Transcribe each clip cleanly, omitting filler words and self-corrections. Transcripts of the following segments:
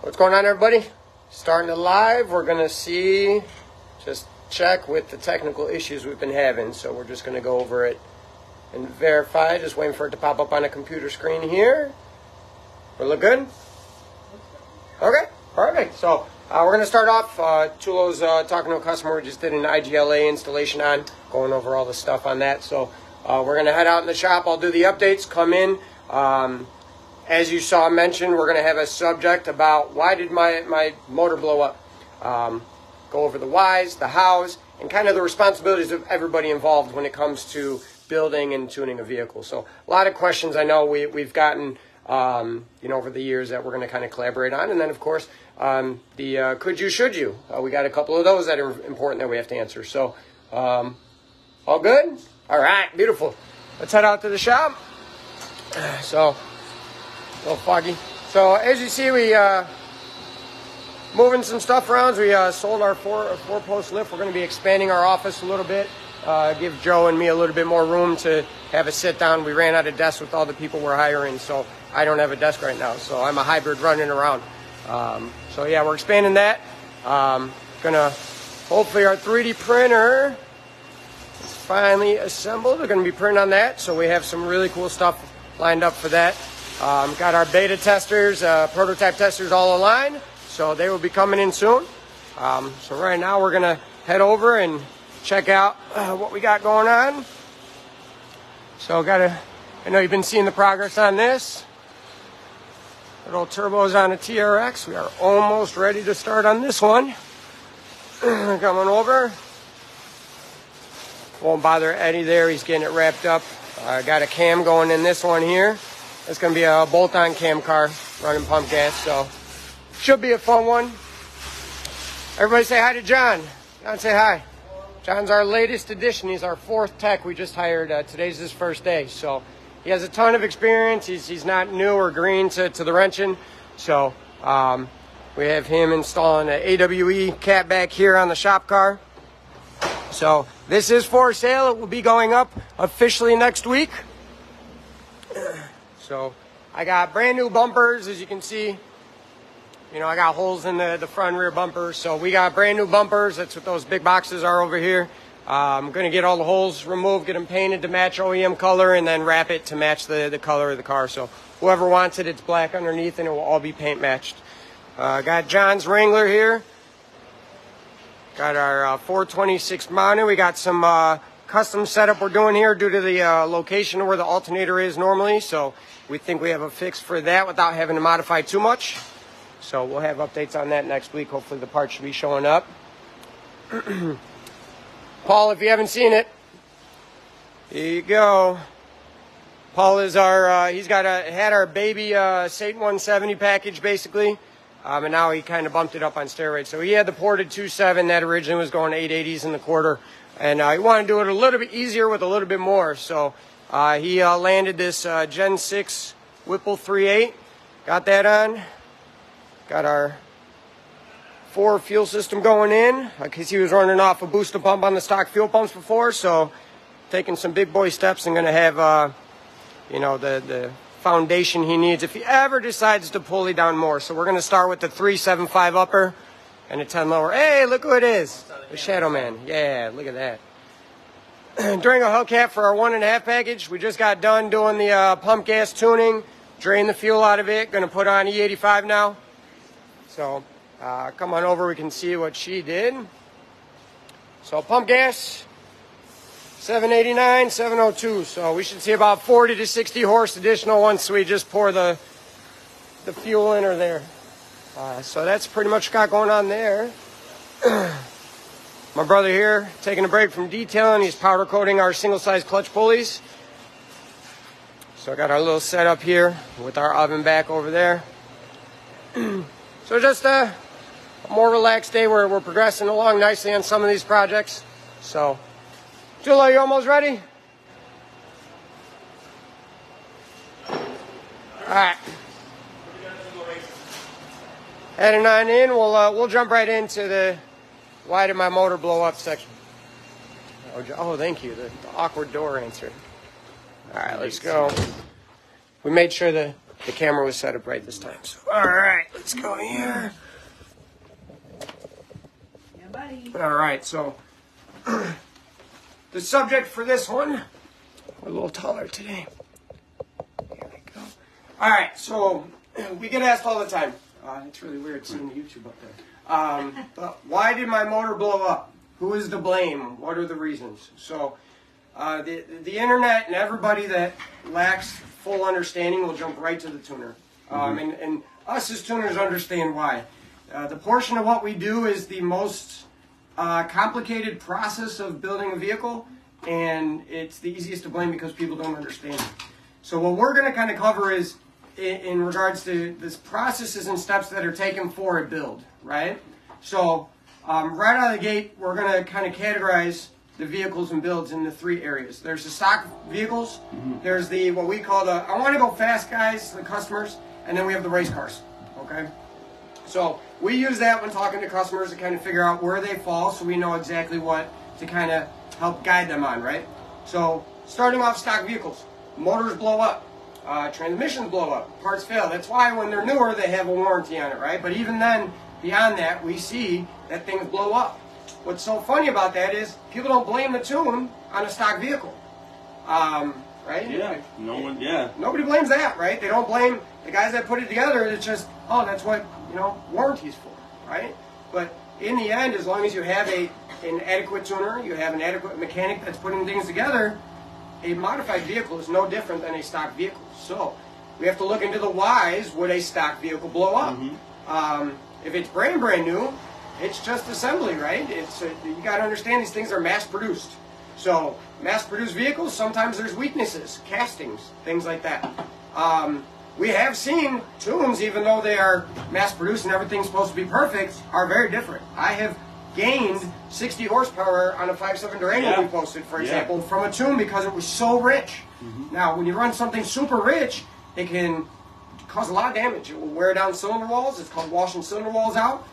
What's going on, everybody? Starting to live. We're going to see, just check with the technical issues we've been having. So we're just going to go over it and verify. Just waiting for it to pop up on a computer screen here. We look good? Okay, perfect. So we're going to start off. Tulo's talking to a customer we just did an IGLA installation on, going over all the stuff on that. So we're going to head out in the shop. I'll do the updates, come in. As you saw mentioned, we're going to have a subject about why did my motor blow up. Go over the whys, the hows, and kind of the responsibilities of everybody involved when it comes to building and tuning a vehicle. So a lot of questions I know we've gotten over the years that we're going to kind of collaborate on. And then, of course, the could you, should you. We got a couple of those that are important that we have to answer. So all good? All right, beautiful. Let's head out to the shop. So... a little foggy. So as you see, we moving some stuff around. We sold our four-post lift. We're going to be expanding our office a little bit. Give Joe and me a little bit more room to have a sit down. We ran out of desks with all the people we're hiring, so I don't have a desk right now. So I'm a hybrid running around. So yeah, we're expanding that. Gonna hopefully our 3D printer is finally assembled. We're going to be printing on that. So we have some really cool stuff lined up for that. Got our beta testers, prototype testers all aligned, so they will be coming in soon. So right now we're going to head over and check out what we got going on. So I know you've been seeing the progress on this. Little turbos on a TRX. We are almost ready to start on this one. Coming over. Won't bother Eddie there, he's getting it wrapped up. Got a cam going in this one here. It's going to be a bolt-on cam car running pump gas, so should be a fun one. Everybody say hi to John. John, say hi. John's our latest addition. He's our fourth tech we just hired. Today's his first day, so he has a ton of experience. He's not new or green to the wrenching, so we have him installing an AWE cat back here on the shop car. So this is for sale. It will be going up officially next week. So I got brand new bumpers, as you can see. I got holes in the front and rear bumpers. So we got brand new bumpers. That's what those big boxes are over here. I'm going to get all the holes removed, get them painted to match OEM color, and then wrap it to match the color of the car. So whoever wants it, it's black underneath, and it will all be paint matched. Got John's Wrangler here. Got our 426 mounted. We got some custom setup we're doing here due to the location where the alternator is normally. So we think we have a fix for that without having to modify too much. So we'll have updates on that next week. Hopefully the parts should be showing up. Paul, if you haven't seen it, here you go. Paul is our, he's got had our baby Satan 170 package basically. And now he kind of bumped it up on steroids. So he had the ported 2.7 that originally was going 880s in the quarter. And he wanted to do it a little bit easier with a little bit more. So he landed this Gen 6 Whipple 3.8. Got that on. Got our 4 fuel system going in. Because he was running off a booster pump on the stock fuel pumps before. So taking some big boy steps and going to have, the foundation he needs if he ever decides to pulley down more. So we're going to start with the 375 upper and a 10 lower. Hey, look who it is. The Shadow Man. Yeah, look at that. During a hubcap for our 1.5 package, we just got done doing the pump gas tuning, drain the fuel out of it. Going to put on E85 now. So come on over, we can see what she did. So pump gas, 789, 702. So we should see about 40 to 60 horse additional once we just pour the fuel in her there. So that's pretty much what got going on there. My brother here taking a break from detailing. He's powder coating our single size clutch pulleys. So I got our little setup here with our oven back over there. So just a more relaxed day. We're progressing along nicely on some of these projects. So, Julia, you almost ready? All right. Heading on in. We'll jump right into the why did my motor blow up section. Oh, thank you. The awkward door answer. All right, let's go. We made sure the the camera was set up right this time. So, all right, let's go here. Yeah, buddy. All right, so the subject for this one, we're a little taller today. Here we go. All right, so we get asked all the time. It's really weird seeing the YouTube up there. But why did my motor blow up? Who is to blame? What are the reasons? So the internet and everybody that lacks full understanding will jump right to the tuner. And us as tuners understand why. The portion of what we do is the most complicated process of building a vehicle, and it's the easiest to blame because people don't understand it. So what we're going to kind of cover is in regards to this processes and steps that are taken for a build, right? So right out of the gate, we're going to kind of categorize the vehicles and builds into 3 areas. There's the stock vehicles, there's the what we call the I want to go fast guys, the customers, and then we have the race cars, okay? So we use that when talking to customers to kind of figure out where they fall so we know exactly what to kind of help guide them on, right? So starting off stock vehicles, motors blow up. Transmissions blow up, parts fail. That's why when they're newer, they have a warranty on it, right? But even then, beyond that, we see that things blow up. What's so funny about that is people don't blame the tune on a stock vehicle, right? Yeah, no one, yeah. Nobody blames that, right? They don't blame the guys that put it together. It's just, oh, that's what, warranty's for, right? But in the end, as long as you have an adequate tuner, you have an adequate mechanic that's putting things together, a modified vehicle is no different than a stock vehicle. So we have to look into the whys. Would a stock vehicle blow up? If it's brand new, it's just assembly, right? You got to understand these things are mass produced. So mass produced vehicles, sometimes there's weaknesses, castings, things like that. We have seen tunes, even though they are mass produced and everything's supposed to be perfect, are very different. I have gained 60 horsepower on a 5.7 Durango we posted, for example, from a tune because it was so rich. Now, when you run something super rich, it can cause a lot of damage. It will wear down cylinder walls. It's called washing cylinder walls out.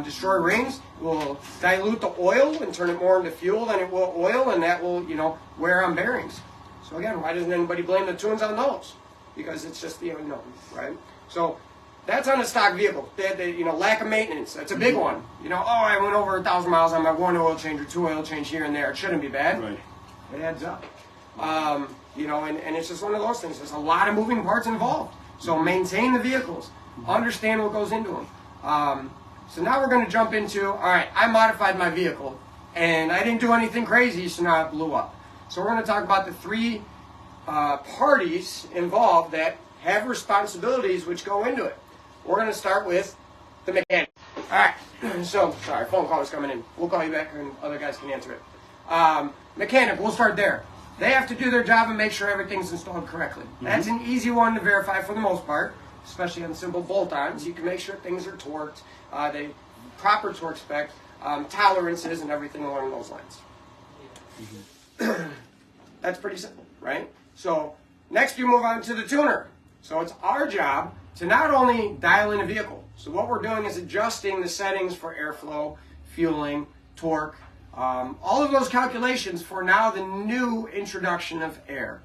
Destroy rings. It will dilute the oil and turn it more into fuel than it will oil, and that will, wear on bearings. So again, why doesn't anybody blame the tunes on those? Because it's just the unknown, right? So that's on a stock vehicle. Lack of maintenance. That's a big one. I went over 1,000 miles on my 1 oil change or 2 oil change here and there. It shouldn't be bad. Right. It adds up. And it's just one of those things. There's a lot of moving parts involved. So maintain the vehicles. Understand what goes into them. So now we're going to jump into, all right, I modified my vehicle, and I didn't do anything crazy, so now it blew up. So we're going to talk about the 3 parties involved that have responsibilities which go into it. We're going to start with the mechanic. All right, so, sorry, phone call is coming in. We'll call you back and other guys can answer it. Mechanic, we'll start there. They have to do their job and make sure everything's installed correctly. That's an easy one to verify for the most part, especially on simple bolt-ons. You can make sure things are torqued, they proper torque spec, tolerances, and everything along those lines. That's pretty simple, right? So next you move on to the tuner. So it's our job to not only dial in a vehicle. So what we're doing is adjusting the settings for airflow, fueling, torque, all of those calculations for now the new introduction of air.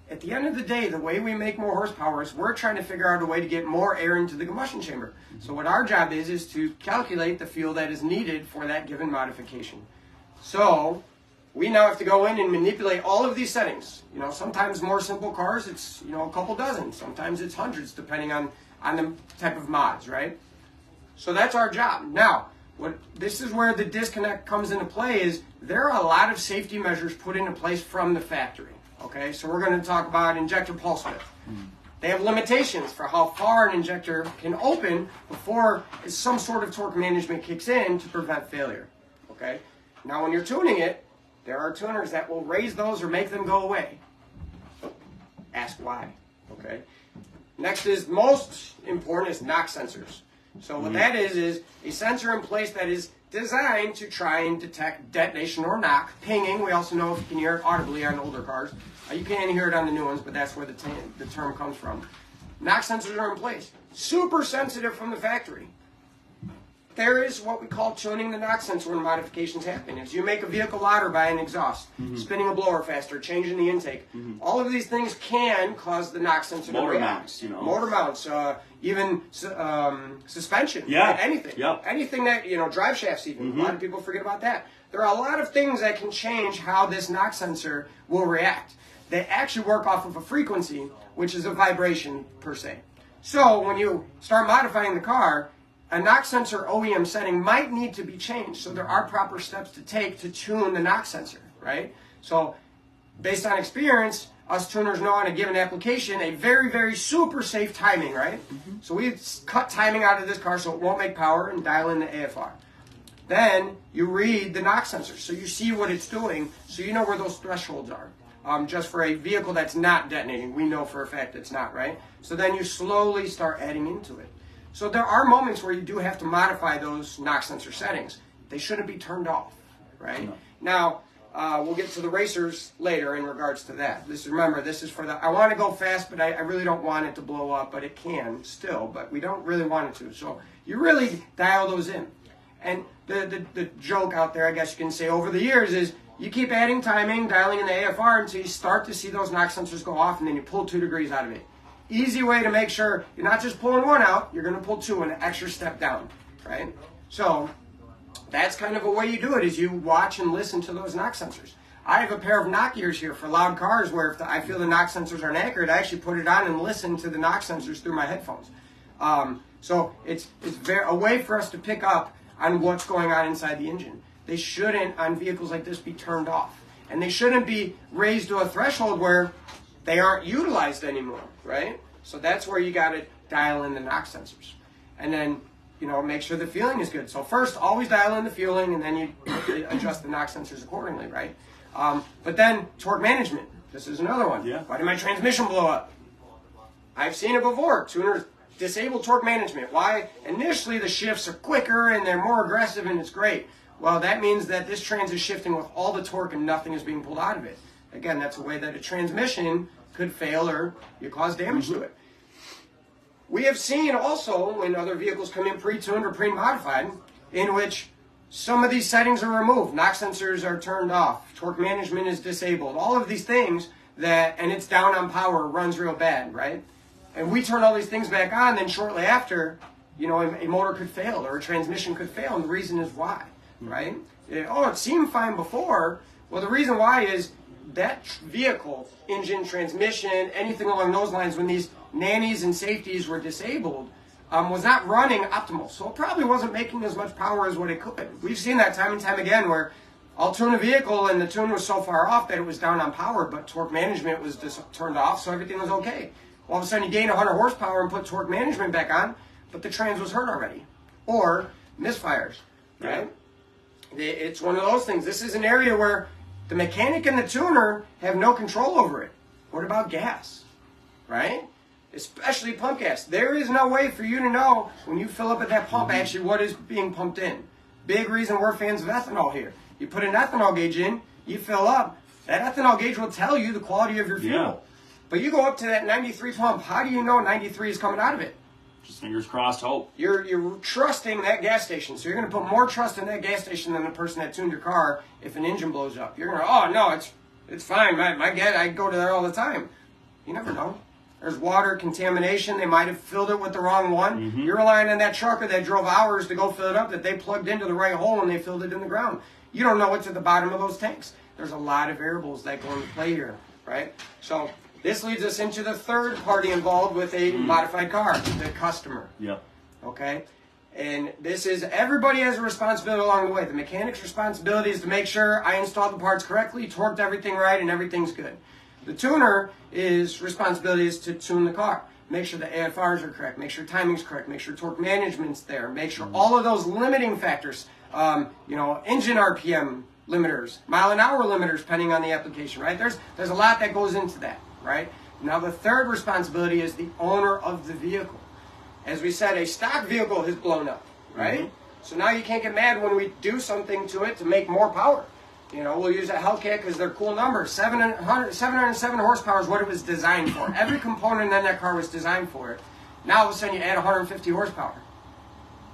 At the end of the day, the way we make more horsepower is we're trying to figure out a way to get more air into the combustion chamber. So what our job is to calculate the fuel that is needed for that given modification. So we now have to go in and manipulate all of these settings. Sometimes more simple cars, it's a couple dozen. Sometimes it's hundreds, depending on the type of mods, right? So that's our job. Now, this is where the disconnect comes into play is there are a lot of safety measures put into place from the factory. Okay, so we're going to talk about injector pulse width. They have limitations for how far an injector can open before some sort of torque management kicks in to prevent failure. Okay, now when you're tuning it, there are tuners that will raise those or make them go away. Ask why. Okay. Next is most important is knock sensors. So what that is a sensor in place that is designed to try and detect detonation or knock, pinging. We also know if you can hear it audibly on older cars. You can't hear it on the new ones, but that's where the term comes from. Knock sensors are in place. Super sensitive from the factory. there is what we call tuning the knock sensor when modifications happen. If you make a vehicle louder by an exhaust, spinning a blower faster, changing the intake, all of these things can cause the knock sensor to react. Mounts, you know. Motor mounts, even suspension, yeah. right? Anything. Yep. Anything that, drive shafts even. A lot of people forget about that. There are a lot of things that can change how this knock sensor will react. They actually work off of a frequency, which is a vibration per se. So when you start modifying the car, a knock sensor OEM setting might need to be changed. So there are proper steps to take to tune the knock sensor, right? So based on experience, us tuners know on a given application a very, very super safe timing, right? So we cut timing out of this car so it won't make power and dial in the AFR. Then you read the knock sensor so you see what it's doing so you know where those thresholds are. Just for a vehicle that's not detonating, we know for a fact it's not, right? So then you slowly start adding into it. So there are moments where you do have to modify those knock sensor settings. They shouldn't be turned off, right? No. Now, we'll get to the racers later in regards to that. Remember, this is for the, I want to go fast, but I really don't want it to blow up, but it can still, but we don't really want it to. So you really dial those in. And the joke out there, I guess you can say, over the years is you keep adding timing, dialing in the AFR until you start to see those knock sensors go off, and then you pull 2 degrees out of it. Easy way to make sure you're not just pulling one out, you're going to pull 2 an extra step down, right? So that's kind of a way you do it, is you watch and listen to those knock sensors. I have a pair of knock ears here for loud cars where if I feel the knock sensors aren't accurate, I actually put it on and listen to the knock sensors through my headphones. So it's a way for us to pick up on what's going on inside the engine. They shouldn't, on vehicles like this, be turned off. And they shouldn't be raised to a threshold where they aren't utilized anymore, right? So that's where you got to dial in the knock sensors. And then, make sure the fueling is good. So first, always dial in the fueling, and then you adjust the knock sensors accordingly, right? But then, torque management. This is another one. Yeah. Why did my transmission blow up? I've seen it before. Tuners disable torque management. Why? Initially, the shifts are quicker, and they're more aggressive, and it's great. Well, that means that this trans is shifting with all the torque and nothing is being pulled out of it. Again, that's a way that a transmission could fail or you cause damage to it. We have seen also when other vehicles come in pre-tuned or pre-modified in which some of these settings are removed. Knock sensors are turned off. Torque management is disabled. All of these things and it's down on power, runs real bad, right? And we turn all these things back on, then shortly after, a motor could fail or a transmission could fail, and the reason is why. Right? It seemed fine before. Well, the reason why is that vehicle, engine, transmission, anything along those lines, when these nannies and safeties were disabled, was not running optimal. So it probably wasn't making as much power as what it could. We've seen that time and time again where I'll tune a vehicle and the tune was so far off that it was down on power, but torque management was just turned off, so everything was okay. All of a sudden you gain 100 horsepower and put torque management back on, but the trans was hurt already. Or misfires, right? Yeah. It's one of those things. This is an area where the mechanic and the tuner have no control over it. What about gas, right? Especially pump gas. There is no way for you to know when you fill up at that pump actually what is being pumped in. Big reason we're fans of ethanol here. You put an ethanol gauge in, you fill up, that ethanol gauge will tell you the quality of your fuel. Yeah. But you go up to that 93 pump, how do you know 93 is coming out of it? Just fingers crossed, hope. You're trusting that gas station. So you're going to put more trust in that gas station than the person that tuned your car if an engine blows up. You're going to, oh, no, it's fine. My gas, I go to there all the time. You never know. There's water contamination. They might have filled it with the wrong one. You're relying on that trucker that drove hours to go fill it up, that they plugged into the right hole and they filled it in the ground. You don't know what's at the bottom of those tanks. There's a lot of variables that go into play here, right? So this leads us into the third party involved with a modified car, the customer. Yep. Okay? And this is, everybody has a responsibility along the way. The mechanic's responsibility is to make sure I installed the parts correctly, torqued everything right, and everything's good. The tuner responsibility is to tune the car. Make sure the AFRs are correct, make sure timing's correct, make sure torque management's there, make sure all of those limiting factors, engine RPM limiters, mile an hour limiters, depending on the application, right? There's a lot that goes into that. Right? Now the third responsibility is the owner of the vehicle. As we said, a stock vehicle has blown up, right? So now you can't get mad when we do something to it to make more power. We'll use a Hellcat because they're cool numbers. 707 horsepower is what it was designed for. Every component in that car was designed for it. Now all of a sudden you add 150 horsepower.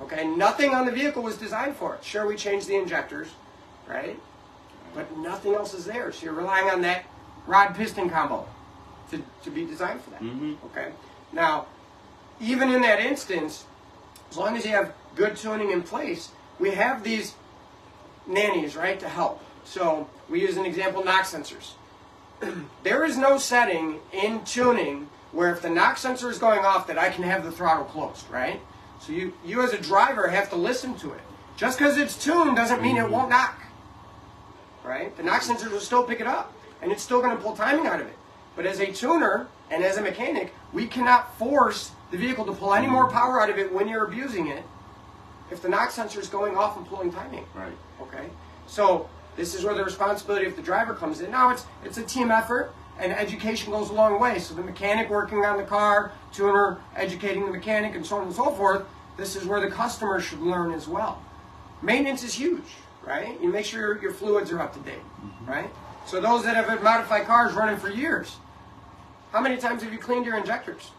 Okay, nothing on the vehicle was designed for it. Sure, we changed the injectors, right? But nothing else is there. So you're relying on that rod-piston combo to be designed for that. Okay. Now, even in that instance, as long as you have good tuning in place, we have these nannies, right, to help. So we use an example, knock sensors. There is no setting in tuning where if the knock sensor is going off that I can have the throttle closed, right? So you as a driver have to listen to it. Just because it's tuned doesn't mean it won't knock, right? The knock sensor will still pick it up, and it's still going to pull timing out of it. But as a tuner and as a mechanic, we cannot force the vehicle to pull any more power out of it when you're abusing it if the knock sensor is going off and pulling timing. Right. Okay? So this is where the responsibility of the driver comes in. Now it's a team effort, and education goes a long way. So the mechanic working on the car, tuner educating the mechanic, and so on and so forth. This is where the customer should learn as well. Maintenance is huge, right? You make sure your fluids are up to date, right? So those that have had modified cars running for years, how many times have you cleaned your injectors?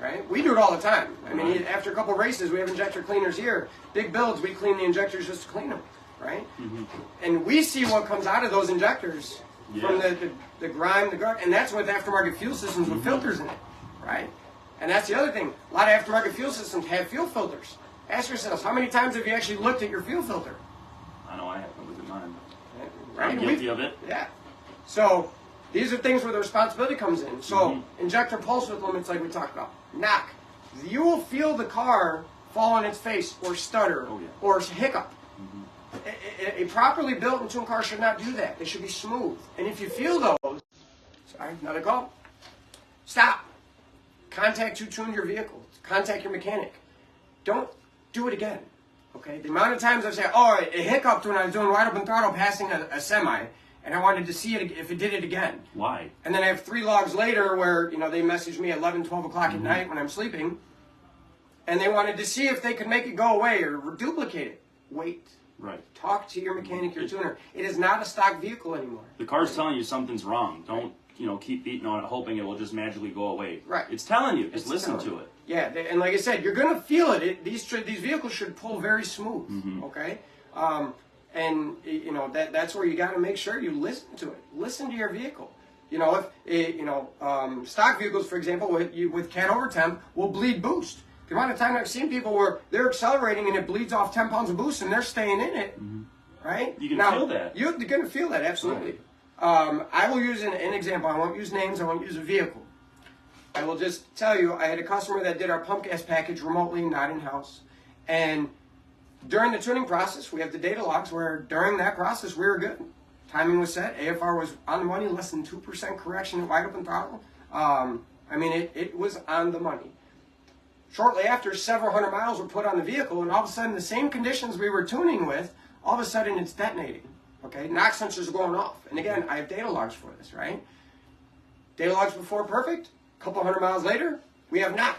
Right? We do it all the time. I mean, after a couple of races, we have injector cleaners here. Big builds, we clean the injectors just to clean them, right? And we see what comes out of those injectors from the grime, the gunk, and that's with aftermarket fuel systems with filters in it, right? And that's the other thing. A lot of aftermarket fuel systems have fuel filters. Ask yourselves, how many times have you actually looked at your fuel filter? I know I have to look at mine. Right? I'm guilty of it. Yeah. So these are things where the responsibility comes in. So injector pulse width limits, like we talked about. Knock. You will feel the car fall on its face or stutter or hiccup. A properly built and tuned car should not do that. They should be smooth. And if you feel those, sorry, another call. Stop. Contact who tuned your vehicle. Contact your mechanic. Don't do it again. Okay? The amount of times I've said, oh, it hiccuped when I was doing wide open throttle passing a semi, and I wanted to see it if it did it again. Why? And then I have 3 logs later where, they message me at 11, 12 o'clock at night when I'm sleeping, and they wanted to see if they could make it go away or duplicate it. Wait. Right. Talk to your mechanic, your tuner. It is not a stock vehicle anymore. The car's telling you something's wrong. Don't, keep beating on it hoping it will just magically go away. Right. It's telling you. Just listen to it. Yeah, and like I said, you're going to feel it. These vehicles should pull very smooth, okay? And that's where you got to make sure you listen to it. Listen to your vehicle. Stock vehicles, for example, with cat over temp will bleed boost. The amount of time I've seen people where they're accelerating and it bleeds off 10 pounds of boost and they're staying in it, right? You can feel that. You're going to feel that, absolutely. I will use an example. I won't use names. I won't use a vehicle. I will just tell you, I had a customer that did our pump gas package remotely, not in-house. And during the tuning process, we have the data logs where during that process, we were good. Timing was set. AFR was on the money, less than 2% correction at wide open throttle. It was on the money. Shortly after, several hundred miles were put on the vehicle, and all of a sudden, the same conditions we were tuning with, all of a sudden, it's detonating. Okay, knock sensors are going off. And again, I have data logs for this, right? Data logs before perfect. A couple hundred miles later, we have knock.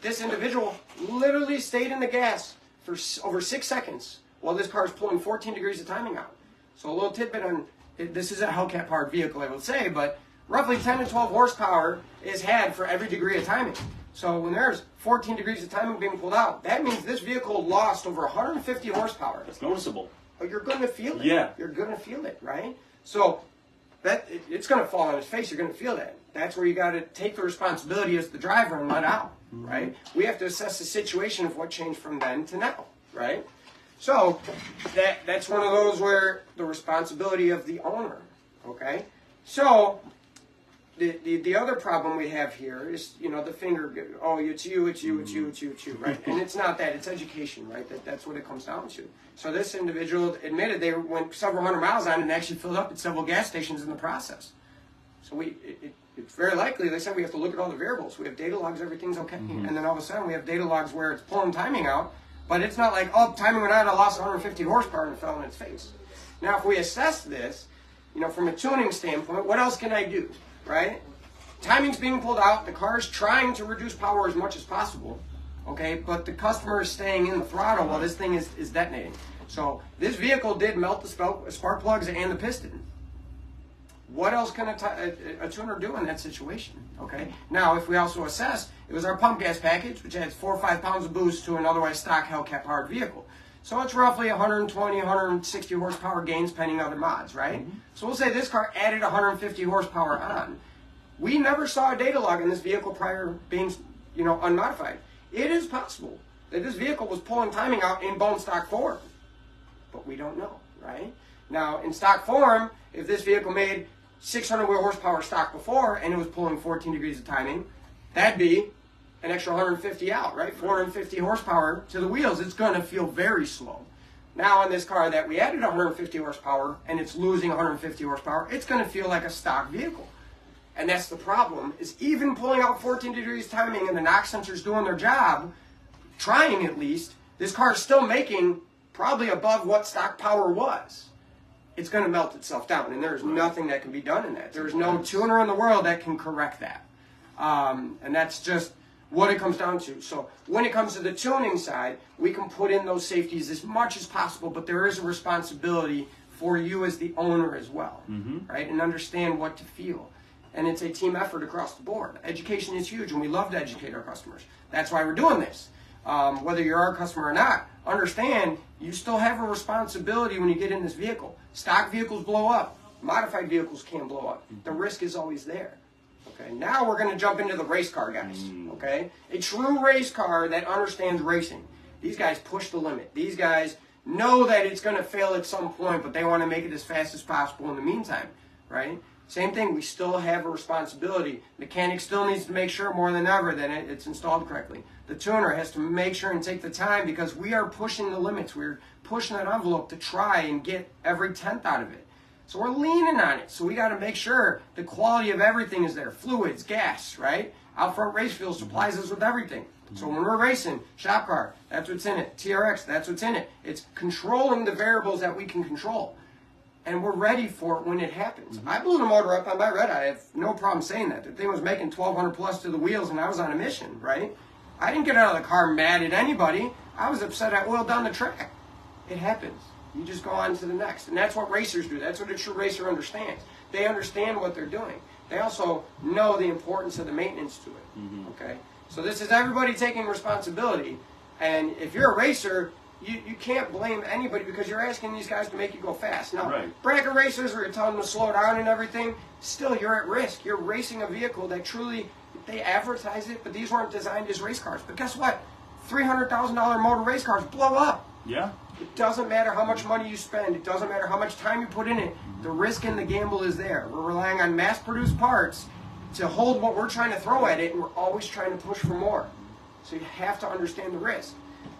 This individual literally stayed in the gas for over 6 seconds while this car is pulling 14 degrees of timing out. So a little tidbit on, this is a Hellcat powered vehicle, I will say, but roughly 10 to 12 horsepower is had for every degree of timing. So when there's 14 degrees of timing being pulled out, that means this vehicle lost over 150 horsepower. It's noticeable. Oh, you're going to feel it. Yeah. You're going to feel it, right? So it's going to fall on his face. You're going to feel that. That's where you got to take the responsibility as the driver and let out, right? We have to assess the situation of what changed from then to now, right? So that's one of those where the responsibility of the owner, okay? So the other problem we have here is, the finger, oh, it's you, right? And it's not that. It's education, right? That's what it comes down to. So this individual admitted they went several hundred miles on and actually filled up at several gas stations in the process. So it's very likely, they said we have to look at all the variables. We have data logs, everything's okay. And then all of a sudden we have data logs where it's pulling timing out, but it's not like, oh, timing went out, I lost 150 horsepower and it fell in its face. Now, if we assess this, from a tuning standpoint, what else can I do, right? Timing's being pulled out, the car's trying to reduce power as much as possible, okay, but the customer is staying in the throttle while this thing is detonating. So this vehicle did melt the spark plugs and the piston. what else can a tuner do in that situation? Okay. Now, if we also assess, it was our pump gas package, which adds 4 or 5 pounds of boost to an otherwise stock Hellcat powered vehicle. So it's roughly 120, 160 horsepower gains pending other mods, right? So we'll say this car added 150 horsepower on. We never saw a data log in this vehicle prior being, unmodified. It is possible that this vehicle was pulling timing out in bone stock form, but we don't know, right? Now, in stock form, if this vehicle made 600 wheel horsepower stock before and it was pulling 14 degrees of timing, that'd be an extra 150 out, right? 450 horsepower to the wheels. It's going to feel very slow. Now, on this car that we added 150 horsepower and it's losing 150 horsepower, it's going to feel like a stock vehicle. And that's the problem, is even pulling out 14 degrees timing and the knock sensors doing their job, trying at least, this car is still making probably above what stock power was. It's going to melt itself down, and there's nothing that can be done in that. There's no tuner in the world that can correct that. And that's just what it comes down to. So when it comes to the tuning side, we can put in those safeties as much as possible, but there is a responsibility for you as the owner as well, right? And understand what to feel. And it's a team effort across the board. Education is huge, and we love to educate our customers. That's why we're doing this. Whether you're our customer or not, understand you still have a responsibility when you get in this vehicle. Stock vehicles blow up. Modified vehicles can blow up. The risk is always there. Okay, now we're going to jump into the race car guys. Okay, a true race car that understands racing. These guys push the limit. These guys know that it's going to fail at some point, but they want to make it as fast as possible in the meantime, right? Same thing, we still have a responsibility. Mechanic still needs to make sure more than ever that it's installed correctly. The tuner has to make sure and take the time because we are pushing the limits. We're pushing that envelope to try and get every 10th out of it. So we're leaning on it. So we got to make sure the quality of everything is there. Fluids, gas, right? Out front race fuel supplies us with everything. So when we're racing, shop car, that's what's in it. TRX, that's what's in it. It's controlling the variables that we can control. And we're ready for it when it happens. I blew the motor up on my red eye. I have no problem saying that. The thing was making 1,200 plus to the wheels, and I was on a mission, right? I didn't get out of the car mad at anybody. I was upset I oiled down the track. It happens. You just go on to the next. And that's what racers do. That's what a true racer understands. They understand what they're doing. They also know the importance of the maintenance to it. Okay? So this is everybody taking responsibility. And if you're a racer, you can't blame anybody because you're asking these guys to make you go fast. Now, bracket racers where you're telling them to slow down and everything, still you're at risk. You're racing a vehicle that truly, they advertise it, but these weren't designed as race cars. But guess what? $300,000 motor race cars blow up. Yeah. It doesn't matter how much money you spend. It doesn't matter how much time you put in it. The risk and the gamble is there. We're relying on mass-produced parts to hold what we're trying to throw at it, and we're always trying to push for more. So you have to understand the risk.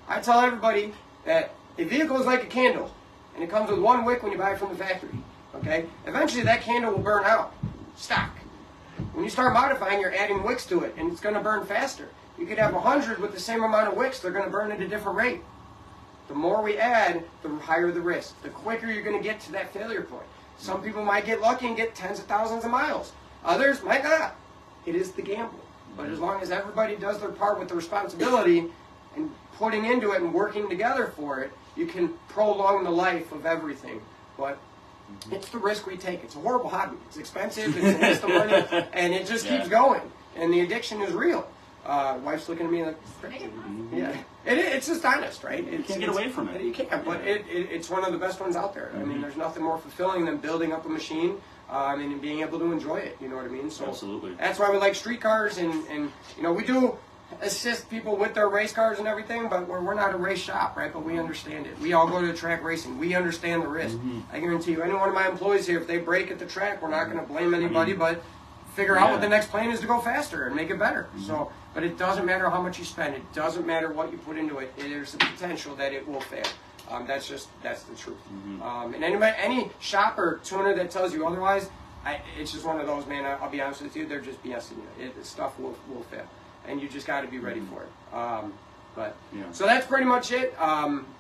I tell everybody that a vehicle is like a candle, and it comes with one wick when you buy it from the factory. Okay? Eventually, that candle will burn out. Stock. When you start modifying, you're adding wicks to it, and it's going to burn faster. You could have 100 with the same amount of wicks. They're going to burn at a different rate. The more we add, the higher the risk. The quicker you're going to get to that failure point. Some people might get lucky and get tens of thousands of miles. Others might not. It is the gamble. But as long as everybody does their part with the responsibility and putting into it and working together for it, you can prolong the life of everything. But it's the risk we take. It's a horrible hobby. It's expensive. It's a waste of money. And it just keeps going. And the addiction is real. Wife's looking at me like, yeah. It's just honest, right? You can't get away from it. You can't, but it's one of the best ones out there. I mean, there's nothing more fulfilling than building up a machine and being able to enjoy it. You know what I mean? So absolutely. That's why we like street cars, and you know, we do assist people with their race cars and everything, but we're not a race shop, right? But we understand it. We all go to track racing. We understand the risk. I guarantee you, any one of my employees here, if they break at the track, we're not going to blame anybody, but figure out what the next plan is to go faster and make it better. So, but it doesn't matter how much you spend. It doesn't matter what you put into it. There's the potential that it will fail. That's the truth. And any shop or tuner that tells you otherwise, it's just one of those, man. I'll be honest with you, they're just BSing you. Stuff will fail, and you just got to be ready for it. So that's pretty much it.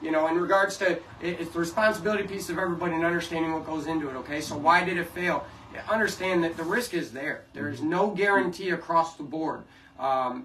You know, in regards to it's the responsibility piece of everybody and understanding what goes into it. Okay, so why did it fail? Understand that the risk is there. There is no guarantee across the board.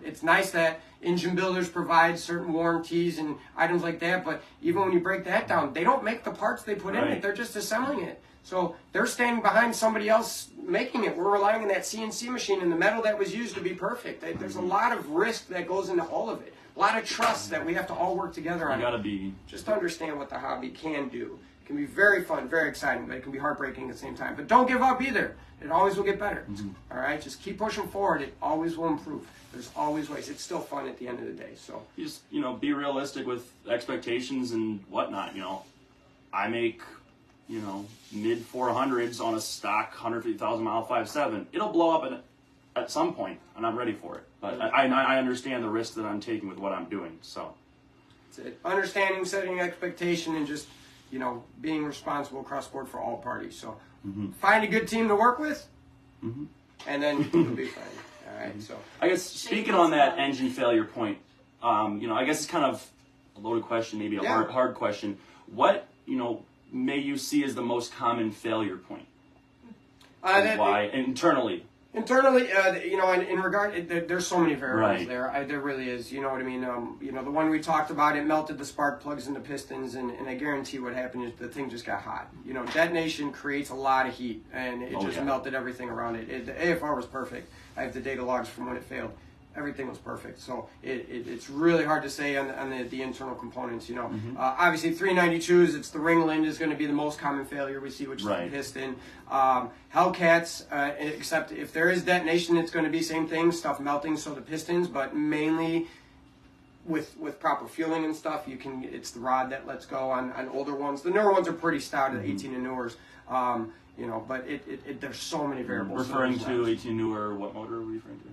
It's nice that engine builders provide certain warranties and items like that, but even when you break that down, they don't make the parts they put in it. They're just assembling it. So they're standing behind somebody else making it. We're relying on that CNC machine and the metal that was used to be perfect. There's a lot of risk that goes into all of it. A lot of trust that we have to all work together on. You gotta be. Just to understand what the hobby can do. It can be very fun, very exciting, but it can be heartbreaking at the same time. But don't give up either. It always will get better. All right? Just keep pushing forward. It always will improve. There's always ways. It's still fun at the end of the day. So You just, be realistic with expectations and whatnot. I make, mid 400s on a stock 150,000 mile 5.7. It'll blow up at some point, and I'm ready for it. But I understand the risk that I'm taking with what I'm doing. So it's it. Understanding, setting expectation, and just being responsible across the board for all parties. So find a good team to work with, and then you'll be fine. All right. So I guess speaking on that engine failure point, I guess it's kind of a loaded question, maybe a hard question. What may you see as the most common failure point? And why internally? Internally, in regard, there's so many variables Right. there. There really is. You know what I mean? The one we talked about, it melted the spark plugs in the pistons, and I guarantee what happened is the thing just got hot. Detonation creates a lot of heat, and it just melted everything around it. The AFR was perfect. I have the data logs from when it failed. Everything was perfect. So it's really hard to say on the internal components. Obviously 392s, it's the ringland is going to be the most common failure we see, which is the piston. Hellcats, except if there is detonation, it's going to be same thing, stuff melting, so the pistons, but mainly with proper fueling and stuff, it's the rod that lets go on older ones. The newer ones are pretty stout at 18 and newers. But there's so many variables. Referring to 18 newer, what motor are we referring to?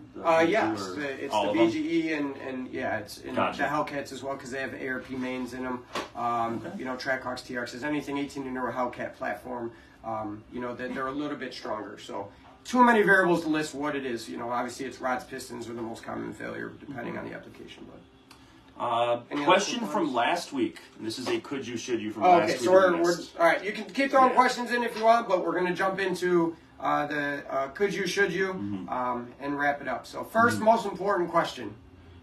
Yes, it's the VGE and it's in the Hellcats as well because they have ARP mains in them. Trackhawks, TRXs, anything 18 and newer Hellcat platform. They're a little bit stronger. So too many variables to list what it is. Obviously it's rods, pistons are the most common failure depending on the application. But question from last week. And this is a could you, should you from last week. Okay, so we're all right. You can keep throwing questions in if you want, but we're going to jump into the could you, should you, and wrap it up. So first, most important question.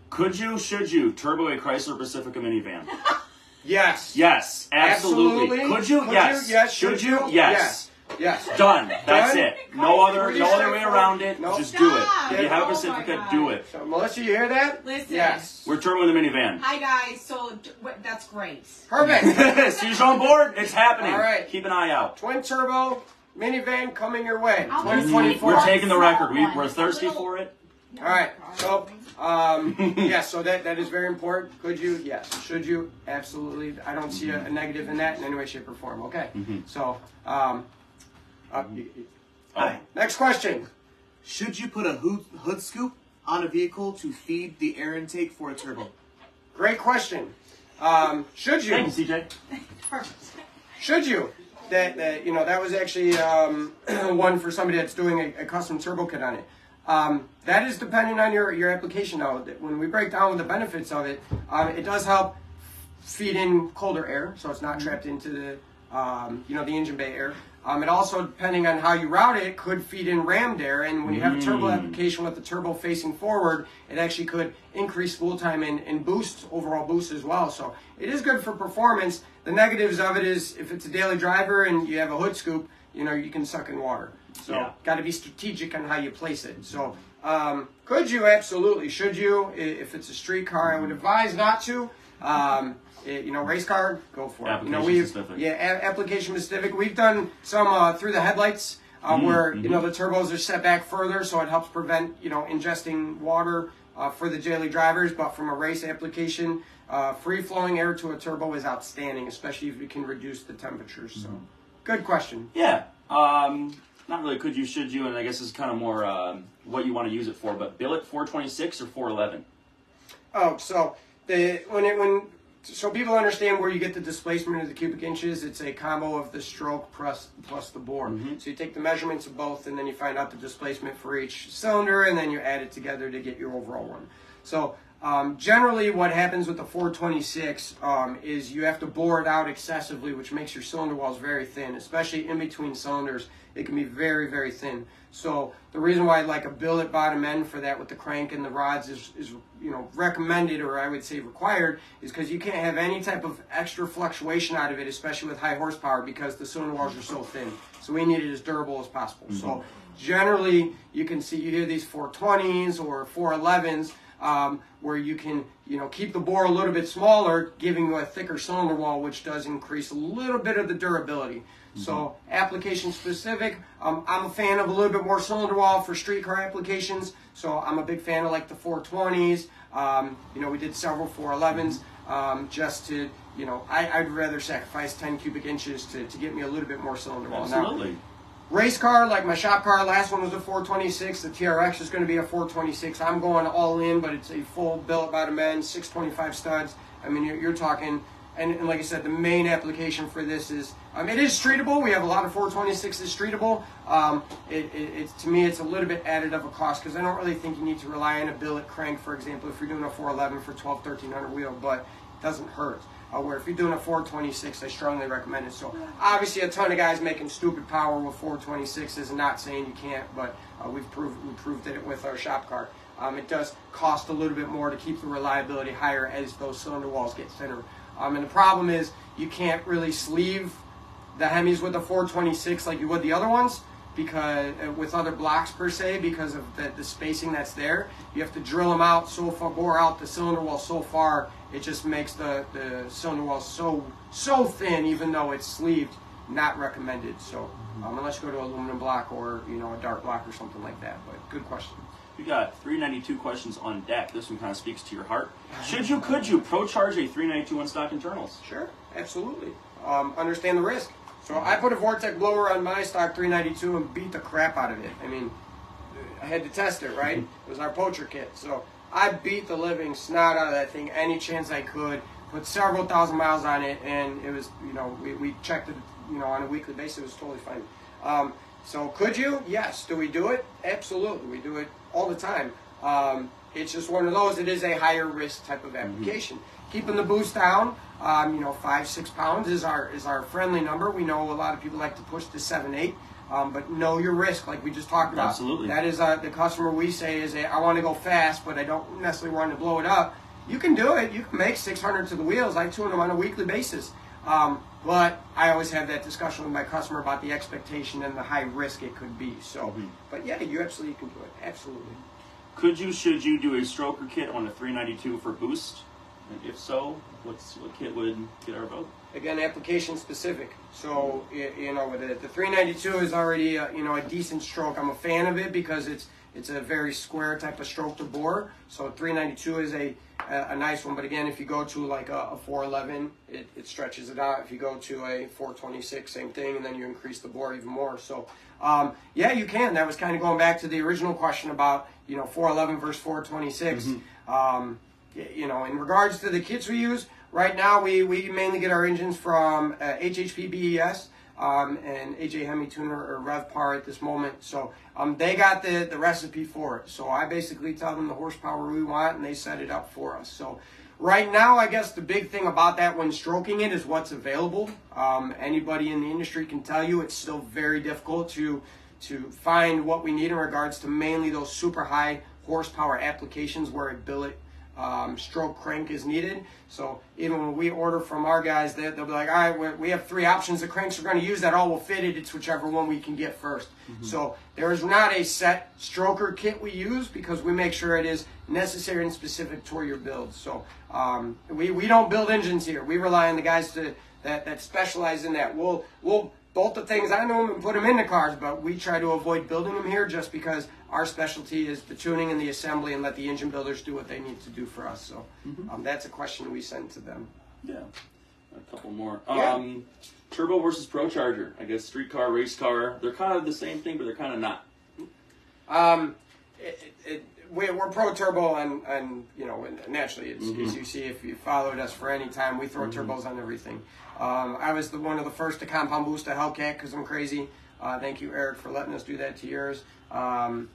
Could you, should you turbo a Chrysler Pacifica minivan? Yes. Yes, absolutely. Could you? Yes. Yes. Should you? Yes. Yes. Done. That's it. No other way around it. Nope. Just do it. If you have a Pacifica, do it. So, Melissa, you hear that? Listen. Yes. We're turboing the minivan. Hi, guys. So, that's great. Perfect. She's on board. It's happening. All right. Keep an eye out. Twin turbo minivan coming your way. I'll 2024. We're taking the record. We're thirsty for it. All right. So, yes. So that is very important. Could you? Yes. Should you? Absolutely. I don't see a negative in that in any way, shape, or form. Okay. So, next question. Should you put a hood scoop on a vehicle to feed the air intake for a turbo? Great question. Should you? Thank you, CJ. Should you? That was actually one for somebody that's doing a custom turbo kit on it. That is depending on your application now. When we break down the benefits of it, it does help feed in colder air, so it's not trapped into the the engine bay air. It also, depending on how you route it, could feed in rammed air. And when you have a turbo application with the turbo facing forward, it actually could increase spool time and boost, overall boost as well. So it is good for performance. The negatives of it is if it's a daily driver and you have a hood scoop, you can suck in water. So got to be strategic on how you place it. So could you? Absolutely. Should you? If it's a street car, I would advise not to. Race car, go for it. Application specific. Application specific. We've done some through the headlights where the turbos are set back further, so it helps prevent ingesting water for the daily drivers. But from a race application, free flowing air to a turbo is outstanding, especially if you can reduce the temperatures. So, good question. Yeah. Not really could you, should you, and I guess it's kind of more what you want to use it for. But billet 426 or 411? Oh, so so people understand where you get the displacement of the cubic inches. It's a combo of the stroke plus the bore. So you take the measurements of both, and then you find out the displacement for each cylinder, and then you add it together to get your overall one. So Generally, what happens with the 426 is you have to bore it out excessively, which makes your cylinder walls very thin, especially in between cylinders. It can be very, very thin. So the reason why like a billet bottom end for that with the crank and the rods is recommended, or I would say required, is because you can't have any type of extra fluctuation out of it, especially with high horsepower, because the cylinder walls are so thin. So we need it as durable as possible. So generally, you hear these 420s or 411s. Where you can, keep the bore a little bit smaller, giving you a thicker cylinder wall, which does increase a little bit of the durability. So application specific, I'm a fan of a little bit more cylinder wall for street car applications. So I'm a big fan of like the 420s. We did several 411s just to, I'd rather sacrifice 10 cubic inches to get me a little bit more cylinder wall. Absolutely. Now, race car, like my shop car, last one was a 426. The TRX is going to be a 426. I'm going all in, but it's a full billet bottom end, 625 studs. I mean, you're talking, and like I said, the main application for this is, it is streetable. We have a lot of 426s streetable. To me, it's a little bit added of a cost because I don't really think you need to rely on a billet crank, for example, if you're doing a 411 for 1,200-1,300 wheel, but it doesn't hurt. Where if you're doing a 426, I strongly recommend it. So obviously a ton of guys making stupid power with 426s, and not saying you can't, but we proved it with our shop car. It does cost a little bit more to keep the reliability higher as those cylinder walls get thinner. And the problem is you can't really sleeve the Hemis with a 426 like you would the other ones, because with other blocks per se, because of the spacing that's there. You have to drill them out so far, bore out the cylinder wall so far, it just makes the cylinder wall so thin, even though it's sleeved. Not recommended. So unless you go to aluminum block or a dark block or something like that. But good question. We got 392 questions on deck. This one kind of speaks to your heart. Could you pro charge a 392 on stock internals? Sure, absolutely. Understand the risk. So I put a Vortec blower on my stock 392 and beat the crap out of it. I mean, I had to test it, right? It was our poacher kit. So I beat the living snot out of that thing any chance I could. Put several thousand miles on it, and it was, we checked it, on a weekly basis. It was totally fine. So could you? Yes. Do we do it? Absolutely. We do it all the time. It's just one of those. It is a higher risk type of application. Keeping the boost down, 5-6 pounds is our friendly number. We know a lot of people like to push to 7-8, but know your risk, like we just talked about. Absolutely. That is the customer we say is, I want to go fast, but I don't necessarily want to blow it up. You can do it. You can make 600 to the wheels. I tune them on a weekly basis. But I always have that discussion with my customer about the expectation and the high risk it could be. So, but yeah, you absolutely can do it. Absolutely. Should you do a stroker kit on a 392 for boost? And if so, what kit would get our vote? Again, application specific. So, the 392 is already a decent stroke. I'm a fan of it because it's a very square type of stroke to bore. So 392 is a nice one. But again, if you go to like a 411, it stretches it out. If you go to a 426, same thing, and then you increase the bore even more. So yeah, you can. That was kind of going back to the original question about 411 versus 426. In regards to the kits we use, right now we mainly get our engines from HHP BES and AJ Hemi Tuner or RevPar at this moment. So they got the recipe for it. So I basically tell them the horsepower we want, and they set it up for us. So right now, I guess the big thing about that when stroking it is what's available. Anybody in the industry can tell you it's still very difficult to find what we need in regards to mainly those super high horsepower applications where a billet stroke crank is needed. So even when we order from our guys, they'll be like, all right, we have 3 options of cranks we're going to use that all will fit it. It's whichever one we can get first. So there is not a set stroker kit we use because we make sure it is necessary and specific to your build. So we don't build engines here. We rely on the guys that specialize in that. We'll bolt the things on them and put them in the cars, but we try to avoid building them here just because our specialty is the tuning and the assembly, and let the engine builders do what they need to do for us. So that's a question we send to them. Yeah, a couple more. Yeah. Turbo versus Pro Charger. I guess street car, race car. They're kind of the same thing, but they're kind of not. We're pro turbo, and naturally, as you see, if you followed us for any time, we throw turbos on everything. I was one of the first to compound boost a Hellcat because I'm crazy. Thank you, Eric, for letting us do that to yours. And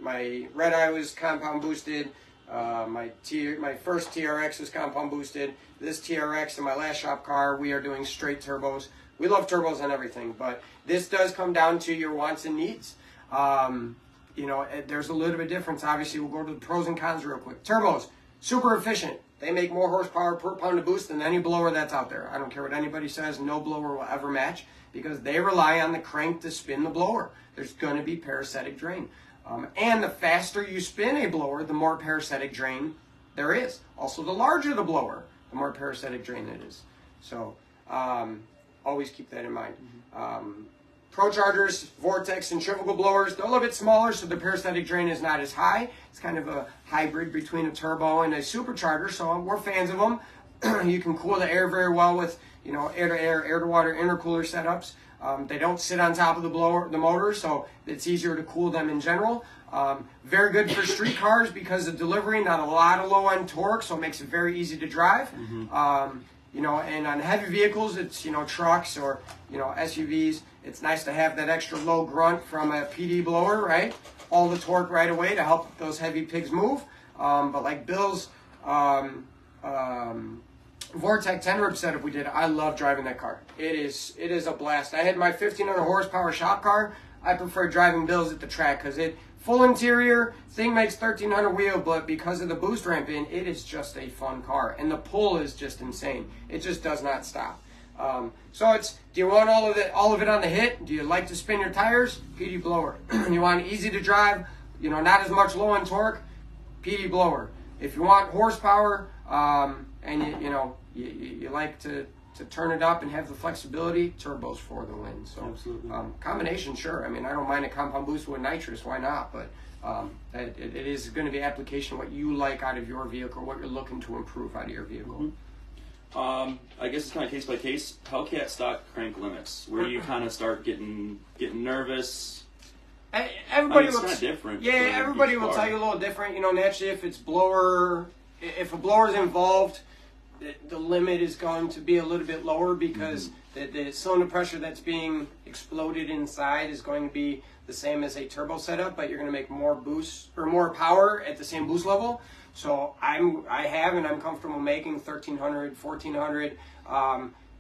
my Red Eye was compound boosted. My first TRX was compound boosted. This TRX and my last shop car, we are doing straight turbos. We love turbos and everything, but this does come down to your wants and needs. You know, there's a little bit of difference. Obviously, we'll go to the pros and cons real quick. Turbos, super efficient. They make more horsepower per pound of boost than any blower that's out there. I don't care what anybody says, no blower will ever match because they rely on the crank to spin the blower. There's going to be parasitic drain. And the faster you spin a blower, the more parasitic drain there is. Also, the larger the blower, the more parasitic drain it is. So, always keep that in mind. Pro chargers, vortex, centrifugal blowers, they're a little bit smaller, so the parasitic drain is not as high. It's kind of a hybrid between a turbo and a supercharger, so we're fans of them. You can cool the air very well with, you know, air-to-air, air-to-water intercooler setups. They don't sit on top of the motor, so it's easier to cool them in general. Very good for street cars because of delivery, not a lot of low-end torque, so it makes it very easy to drive. You know, and on heavy vehicles, it's, you know, trucks or, you know, SUVs, it's nice to have that extra low grunt from a PD blower, right? All the torque right away to help those heavy pigs move. But like Bill's Vortec 10 rip setup we did, I love driving that car. It is a blast. I had my 1500 horsepower shop car. I prefer driving Bill's at the track because it full interior, thing makes 1300 wheel, but because of the boost ramp in, it is just a fun car. And the pull is just insane. It just does not stop. So it's, do you want all of it on the hit? Do you like to spin your tires? PD blower. You want easy to drive, you know, not as much low end torque? PD blower. If you want horsepower, and you like to turn it up and have the flexibility, turbos for the win. So absolutely. Combination, sure. I mean, I don't mind a compound boost with nitrous. Why not? But it is going to be application what you like out of your vehicle, what you're looking to improve out of your vehicle. I guess it's kind of case by case. Hellcat stock crank limits. Where do you kind of start getting nervous? Everybody it's will kind of different. Yeah, everybody will tell you a little different. You know, naturally, if a blower is involved, the limit is going to be a little bit lower because the cylinder pressure that's being exploded inside is going to be the same as a turbo setup, but you're going to make more boost or more power at the same boost level. So I'm comfortable making 1300, 1400.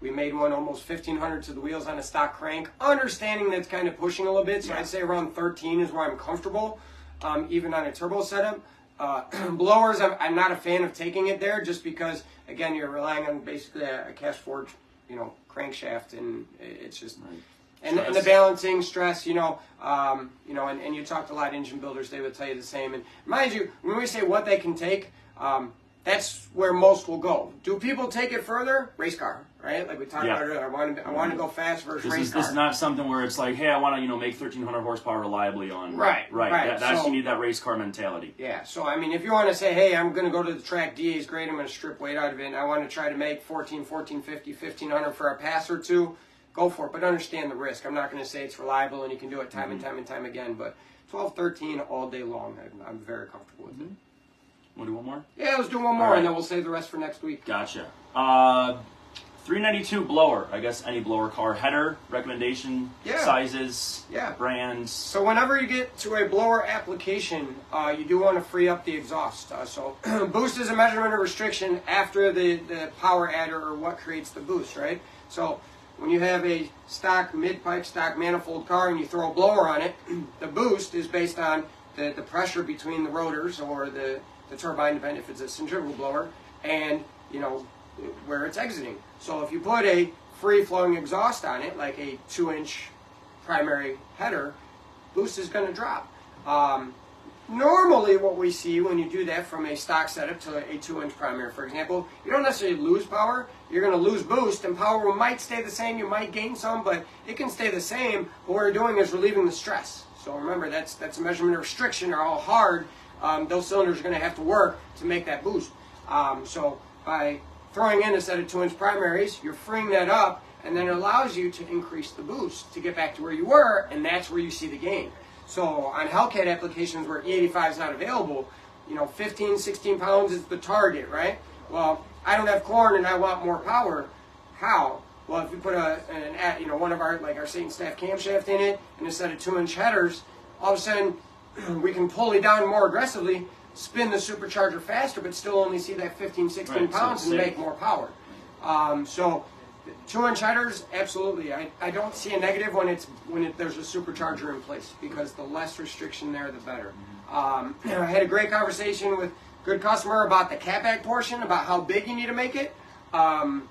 We made one almost 1500 to the wheels on a stock crank, understanding that's kind of pushing a little bit. So I'd say around 13 is where I'm comfortable, even on a turbo setup. Blowers, I'm not a fan of taking it there just because, again, you're relying on basically a cast forged, you know, crankshaft, and it's just, and the balancing stress, and you talk to a lot of engine builders, they would tell you the same. And mind you, when we say what they can take, that's where most will go. Do people take it further? Race car, right? Like we talked about earlier. I want to go fast versus race car. This is not something where it's like, hey, I want to make 1300 horsepower reliably on. Right. You need that race car mentality. Yeah. So I mean, if you want to say, hey, I'm going to go to the track, DA is great. I'm going to strip weight out of it. And I want to try to make 1450, 1500 for a pass or two. Go for it, but understand the risk. I'm not going to say it's reliable and you can do it time and time and time again. But 12, 13 all day long, I'm very comfortable with it. Want to do one more? Yeah, let's do one more, and then we'll save the rest for next week. Gotcha. 392 blower. I guess any blower car. Header, recommendation, sizes, brands. So whenever you get to a blower application, you do want to free up the exhaust. So boost is a measurement of restriction after the power adder or what creates the boost, right? So when you have a stock mid-pipe, stock manifold car and you throw a blower on it, the boost is based on the pressure between the rotors or the turbine, depending if it's a centrifugal blower, and where it's exiting. So if you put a free-flowing exhaust on it, like a 2-inch primary header, boost is going to drop. Normally what we see when you do that from a stock setup to a 2-inch primary, for example, you don't necessarily lose power. You're going to lose boost, and power might stay the same. You might gain some, but it can stay the same. But what we're doing is relieving the stress. So remember, that's a measurement of restriction, or how hard those cylinders are going to have to work to make that boost. So by throwing in a set of 2-inch primaries, you're freeing that up, and then it allows you to increase the boost to get back to where you were, and that's where you see the gain. So on Hellcat applications where E85 is not available, 15, 16 pounds is the target, right? Well, I don't have corn and I want more power. How? Well, if you put one of our Satan Staff camshaft in it and a set of 2-inch headers, all of a sudden we can pull it down more aggressively. spin the supercharger faster, but still only see that 15, 16 Right, so pounds it's and safe. make more power. So 2-inch headers, absolutely. I don't see a negative when there's a supercharger in place, because the less restriction there, the better. I had a great conversation with a good customer about the catback portion, about how big you need to make it. And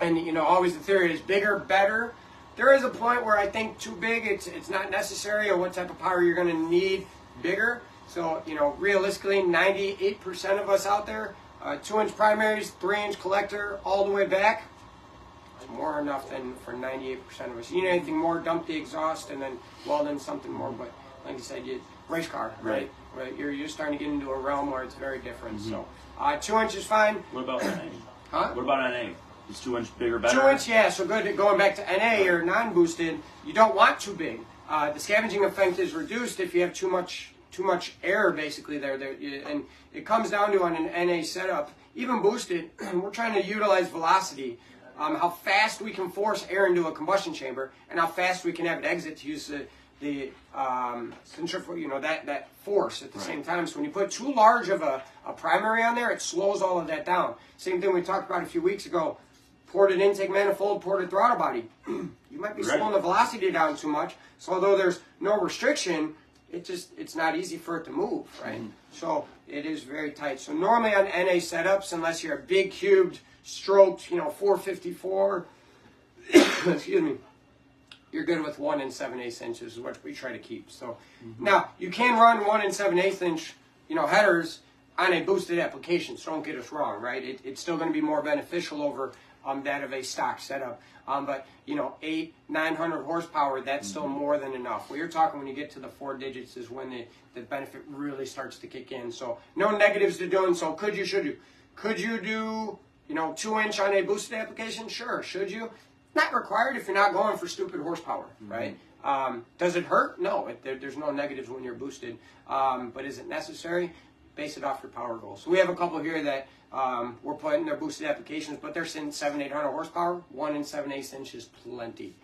you know, always the theory is bigger, better. There is a point where I think too big, it's not necessary, or what type of power you're going to need bigger. So, you know, realistically, 98% of us out there, 2-inch primaries, 3-inch collector, all the way back, it's more enough than for 98% of us. You need anything more, dump the exhaust and then weld in something more. But like you said, race car, right? You're starting to get into a realm where it's very different. So 2-inch is fine. What about NA? Huh? What about NA? Is 2-inch bigger better? 2-inch, yeah. So good. Going back to NA or non-boosted, you don't want too big. The scavenging effect is reduced if you have too much air basically there. And it comes down to on an NA setup, even boosted, we're trying to utilize velocity, how fast we can force air into a combustion chamber, and how fast we can have it exit to use the centrifugal, you know, that force at the same time. So when you put too large of a primary on there, it slows all of that down. Same thing we talked about a few weeks ago. Ported intake manifold, ported throttle body. You might be slowing the velocity down too much. So although there's no restriction, it's not easy for it to move, right? So it is very tight. So normally on NA setups, unless you're a big cubed, stroked, you know, 454, excuse me, you're good with 1 7/8 inches is what we try to keep. So now you can run 1 7/8 inch, you know, headers on a boosted application. So don't get us wrong, right? It's still going to be more beneficial over that of a stock setup. But you know, 800-900 horsepower, that's still more than enough. What you're talking when you get to the 4 digits is when the benefit really starts to kick in. So no negatives to doing so. Could you, should you? Could you do, you know, 2-inch on a boosted application? Sure. Should you? Not required if you're not going for stupid horsepower, right? Does it hurt? No, there's no negatives when you're boosted. But is it necessary? Base it off your power goals. So we have a couple here that we're putting their boosted applications, but they're sitting 700-800 horsepower. 1 7/8 inch is plenty.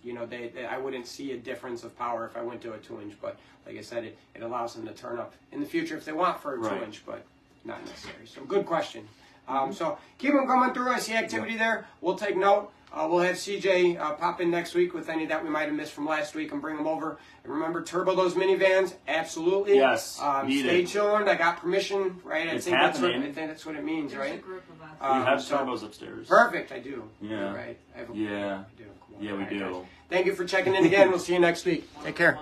You know, I wouldn't see a difference of power if I went to a 2-inch, but like I said, it allows them to turn up in the future if they want for a 2-inch, but not necessary. So good question. So keep them coming through. I see activity there. We'll take note. We'll have CJ pop in next week with any that we might have missed from last week and bring them over. And remember, turbo those minivans, absolutely. Yes, stay tuned. I got permission, right? It's I think happening. that's what it means, There's right? a group of us. You have so- turbos upstairs. Perfect, I do. Yeah. You're right. I have a, Yeah. I do. Come on. Yeah, we All right, do. guys. Thank you for checking in again. We'll see you next week. Take care.